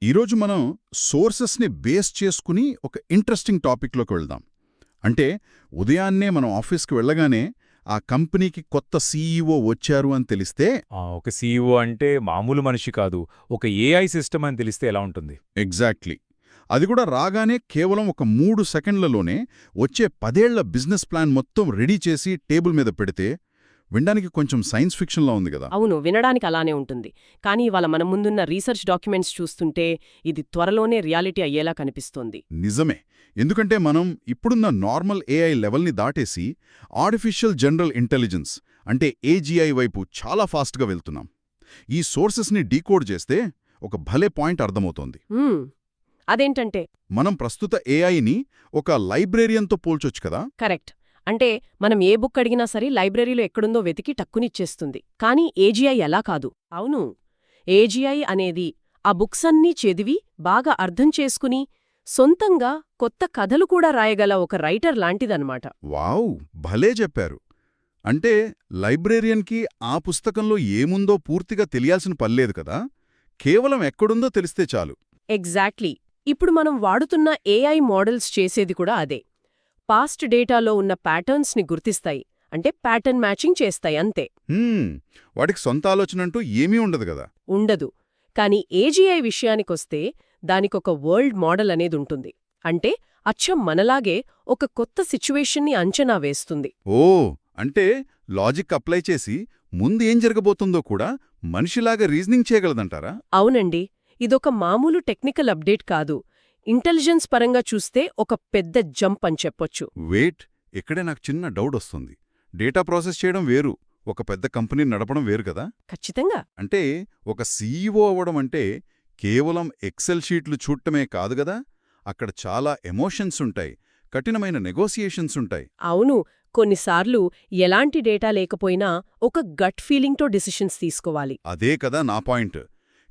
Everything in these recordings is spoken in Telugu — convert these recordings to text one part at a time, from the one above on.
ఈరోజు మనం సోర్సెస్ని బేస్ చేసుకుని ఒక ఇంట్రెస్టింగ్ టాపిక్లోకి వెళ్దాం. అంటే ఉదయాన్నే మనం ఆఫీస్కి వెళ్ళగానే ఆ కంపెనీకి కొత్త సీఈఓ వచ్చారు అని తెలిస్తే ఒక సీఈఓ అంటే మామూలు మనిషి కాదు, ఒక ఏఐ సిస్టమ్ అని తెలిస్తే ఎలా ఉంటుంది? ఎగ్జాక్ట్లీ. అది కూడా రాగానే కేవలం ఒక 3 సెకండ్లలోనే వచ్చే 10 ఏళ్ల బిజినెస్ ప్లాన్ మొత్తం రెడీ చేసి టేబుల్ మీద పెడితే వినడానికి కొంచెం సైన్స్ ఫిక్షన్లా ఉంది కదా. అవును, వినడానికి అలానే ఉంటుంది. కానీ ఇవాళ మన ముందున్న రీసెర్చ్ డాక్యుమెంట్స్ చూస్తుంటే ఇది త్వరలోనే రియాలిటీ అయ్యేలా కనిపిస్తోంది. నిజమే. ఎందుకంటే మనం ఇప్పుడున్న నార్మల్ ఏఐ లెవెల్ని దాటేసి ఆర్టిఫిషియల్ జనరల్ ఇంటెలిజెన్స్ అంటే ఏజీఐ వైపు చాలా ఫాస్ట్గా వెళ్తున్నాం. ఈ సోర్సెస్ని డీకోడ్ చేస్తే ఒక భలే పాయింట్ అర్థమవుతోంది. అదేంటంటే మనం ప్రస్తుత ఏఐని ఒక లైబ్రేరియన్తో పోల్చొచ్చు కదా. కరెక్ట్. అంటే మనం ఏ బుక్ అడిగినా సరే లైబ్రరీలో ఎక్కడుందో వెతికి టక్కునిచ్చేస్తుంది. కానీ ఏజీఐ ఎలా కాదు. అవును, ఏజీఐ అనేది ఆ బుక్స్ అన్నీ చదివి బాగా అర్థం చేసుకుని సొంతంగా కొత్త కథలు కూడా రాయగల ఒక రైటర్ లాంటిదన్నమాట. వావ్, భలే చెప్పారు. అంటే లైబ్రేరియన్కి ఆ పుస్తకంలో ఏముందో పూర్తిగా తెలియాల్సిన పనిలేదు కదా, కేవలం ఎక్కడుందో తెలిస్తే చాలు. ఎగ్జాక్ట్లీ. ఇప్పుడు మనం వాడుతున్న ఏఐ మోడల్స్ చేసేది కూడా అదే. పాస్ట్ డేటాలో ఉన్న ప్యాటర్న్స్ని గుర్తిస్తాయి, అంటే ప్యాటర్న్ మ్యాచింగ్ చేస్తాయి అంతే. వాటికి సొంత ఆలోచనంటూ ఏమీ ఉండదు కదా. ఉండదు. కానీ ఏజీఐ విషయానికొస్తే దానికొక వరల్డ్ మోడల్ అనేదుంటుంది. అంటే అచ్చం మనలాగే ఒక కొత్త సిచ్యువేషన్ని అంచనా వేస్తుంది. ఓ, అంటే లాజిక్ అప్లై చేసి ముందు ఏం జరగబోతుందో కూడా మనిషిలాగా రీజనింగ్ చేయగలదంటారా? అవునండి. ఇదొక మామూలు టెక్నికల్ అప్డేట్ కాదు. ఇంటెలిజెన్స్ పరంగా చూస్తే ఒక పెద్ద జంప్ అని చెప్పొచ్చు. వెయిట్, ఇక్కడే నాకు చిన్న డౌట్ వస్తుంది. డేటా ప్రాసెస్ చేయడం వేరు, ఒక పెద్ద కంపెనీని నడపడం వేరు కదా. ఖచ్చితంగా. అంటే ఒక సీఈఓ అవ్వడం అంటే కేవలం ఎక్సెల్ షీట్లు చూడటమే కాదు గదా. అక్కడ చాలా ఎమోషన్స్ ఉంటాయి, కఠినమైన నెగోసియేషన్స్ ఉంటాయి. అవును, కొన్నిసార్లు ఎలాంటి డేటా లేకపోయినా ఒక గట్ ఫీలింగ్తో డిసిషన్స్ తీసుకోవాలి. అదే కదా నా పాయింట్.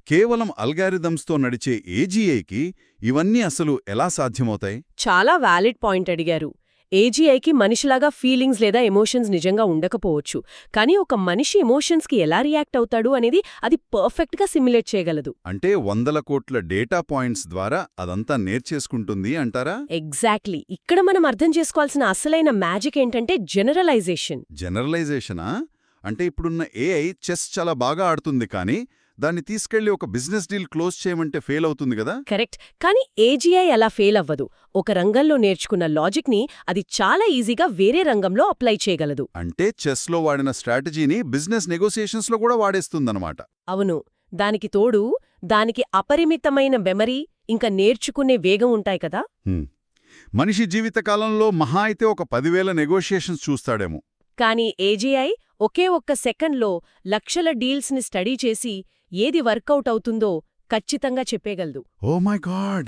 కేవలం అల్గారిథమ్స్తో నడిచే ఏజీఐకి ఇవన్నీ అసలు ఎలా సాధ్యమవుతాయి? చాలా వ్యాలిడ్ పాయింట్ అడిగారు. ఏజీఐకి మనిషిలాగా ఫీలింగ్స్ లేదా ఎమోషన్స్ నిజంగా ఉండకపోవచ్చు. కానీ ఒక మనిషి ఎమోషన్స్కి ఎలా రియాక్ట్ అవుతాడు అనేది అది పర్ఫెక్ట్గా సిమ్యులేట్ చేయగలదు. అంటే 100 కోట్ల డేటా పాయింట్స్ ద్వారా అదంతా నేర్చేసుకుంటుంది అంటారా? ఎగ్జాక్ట్లీ. ఇక్కడ మనం అర్థం చేసుకోవాల్సిన అసలైన మ్యాజిక్ ఏంటంటే జనరలైజేషన్. జనరలైజేషనా? అంటే ఇప్పుడున్న ఏఐ చెస్ చాలా బాగా ఆడుతుంది, కానీ దాన్ని తీసుకెళ్లి ఒక బిజినెస్ డీల్ క్లోజ్ చేయమంటే ఫెయిల్ అవుతుంది కదా. కరెక్ట్. కానీ ఏజీఐ అలా ఫెయిల్ అవ్వదు. ఒక రంగంలో నేర్చుకున్న లాజిక్ని అది చాలా ఈజీగా వేరే రంగంలో అప్లై చేయగలదు. అంటే చెస్లో వాడిన స్ట్రాటజీని బిజినెస్ నెగోసియేషన్స్లో కూడా వాడేస్తుందన్నమాట. అవును. దానికి తోడు దానికి అపరిమితమైన మెమరీ ఇంకా నేర్చుకునే వేగం ఉంటాయి కదా. మనిషి జీవితకాలంలో మహా అయితే ఒక 10,000 నెగోషియేషన్స్ చూస్తాడేమో. కానీ ఏజీఐ ఒకే ఒక్క సెకండ్లో లక్షల డీల్స్ని స్టడీ చేసి ఏది వర్కౌట్ అవుతుందో ఖచ్చితంగా చెప్పేగలదు. Oh my God!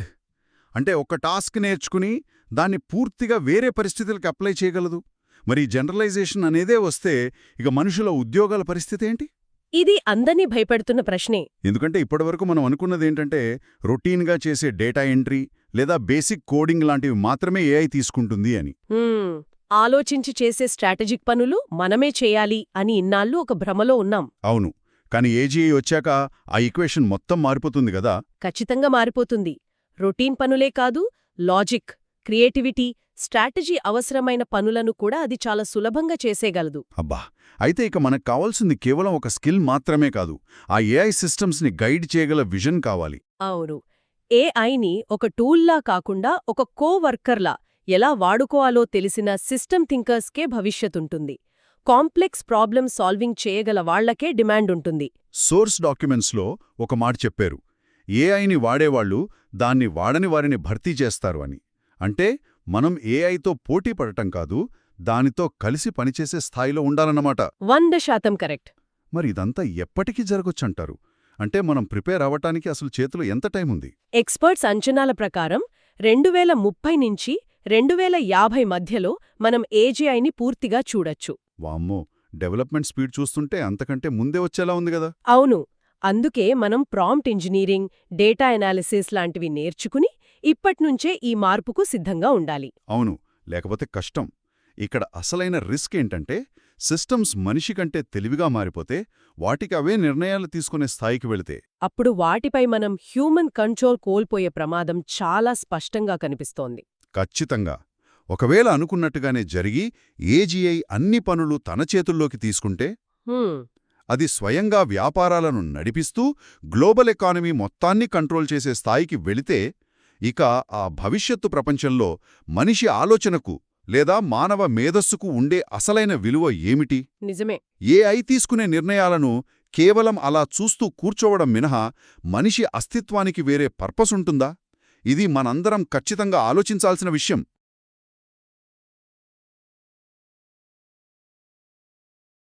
అంటే ఒక టాస్క్ నేర్చుకుని దాన్ని పూర్తిగా వేరే పరిస్థితులకు అప్లై చేయగలదు. మరి జనరలైజేషన్ అనేదే వస్తే ఇక మనుషుల ఉద్యోగాల పరిస్థితి ఏంటి? ఇది అందర్నీ భయపెడుతున్న ప్రశ్నే. ఎందుకంటే ఇప్పటివరకు మనం అనుకున్నదేంటంటే రొటీన్గా చేసే డేటా ఎంట్రీ లేదా బేసిక్ కోడింగ్ లాంటివి మాత్రమే ఏఐ తీసుకుంటుంది అని. ఆలోచించి చేసే స్ట్రాటజిక్ పనులు మనమే చేయాలి అని ఇన్నాళ్ళు ఒక భ్రమలో ఉన్నాం. అవును, కానీ ఏజీఐ వచ్చాక ఆ ఈక్వేషన్ మొత్తం మారిపోతుంది కదా. ఖచ్చితంగా మారిపోతుంది. రొటీన్ పనులే కాదు, లాజిక్, క్రియేటివిటీ, స్ట్రాటజీ అవసరమైన పనులను కూడా అది చాలా సులభంగా చేసేగలదు. అబ్బా, అయితే ఇక మనకు కావాల్సింది కేవలం ఒక స్కిల్ మాత్రమే కాదు, ఆ ఏఐ సిస్టమ్స్ని గైడ్ చేయగల విజన్ కావాలి. అవును. ఏఐని ఒక టూల్లా కాకుండా ఒక కోవర్కర్లా ఎలా వాడుకోవాలో తెలిసిన సిస్టమ్ థింకర్స్కే భవిష్యత్తుంటుంది. కాంప్లెక్స్ ప్రాబ్లమ్ సాల్వింగ్ చేయగల వాళ్లకే డిమాండ్ ఉంటుంది. సోర్స్ డాక్యుమెంట్స్లో ఒక మాట చెప్పారు, ఏఐని వాడేవాళ్లు దాన్ని వాడని వారిని భర్తీ చేస్తారు అని. అంటే మనం ఏఐతో పోటీ పడటం కాదు, దానితో కలిసి పనిచేసే స్థాయిలో ఉండాలన్నమాట. 100% కరెక్ట్. మరి ఇదంతా ఎప్పటికీ జరగొచ్చంటారు? అంటే మనం ప్రిపేర్ అవ్వటానికి అసలు చేతిలో ఎంత టైం ఉంది? ఎక్స్పర్ట్స్ అంచనాల ప్రకారం 2030 నుంచి 2050 మధ్యలో మనం ఏజీఐని పూర్తిగా చూడొచ్చు. వామ్మో, డెవలప్మెంట్ స్పీడ్ చూస్తుంటే అంతకంటే ముందే వచ్చేలా ఉంది కదా. అవును. అందుకే మనం ప్రాంప్ట్ ఇంజనీరింగ్, డేటా ఎనాలిసిస్ లాంటివి నేర్చుకుని ఇప్పట్నుంచే ఈ మార్పుకు సిద్ధంగా ఉండాలి. అవును, లేకపోతే కష్టం. ఇక్కడ అసలైన రిస్క్ ఏంటంటే సిస్టమ్స్ మనిషి కంటే తెలివిగా మారిపోతే వాటికి అవే నిర్ణయాలు తీసుకునే స్థాయికి వెళితే అప్పుడు వాటిపై మనం హ్యూమన్ కంట్రోల్ కోల్పోయే ప్రమాదం చాలా స్పష్టంగా కనిపిస్తోంది. ఖచ్చితంగా. ఒకవేళ అనుకున్నట్టుగానే జరిగి ఏజీఐ అన్ని పనులు తన చేతుల్లోకి తీసుకుంటే హ్మ్, అది స్వయంగా వ్యాపారాలను నడిపిస్తూ గ్లోబల్ ఎకానమీ మొత్తాన్ని కంట్రోల్ చేసే స్థాయికి వెళితే ఇక ఆ భవిష్యత్తు ప్రపంచంలో మనిషి ఆలోచనకు లేదా మానవ మేధస్సుకు ఉండే అసలైన విలువ ఏమిటి? నిజమే. ఏఐ తీసుకునే నిర్ణయాలను కేవలం అలా చూస్తూ కూర్చోవడం మినహా మనిషి అస్తిత్వానికి వేరే పర్పస్ ఉంటుందా? ఇది మనందరం ఖచ్చితంగా ఆలోచించాల్సిన విషయం.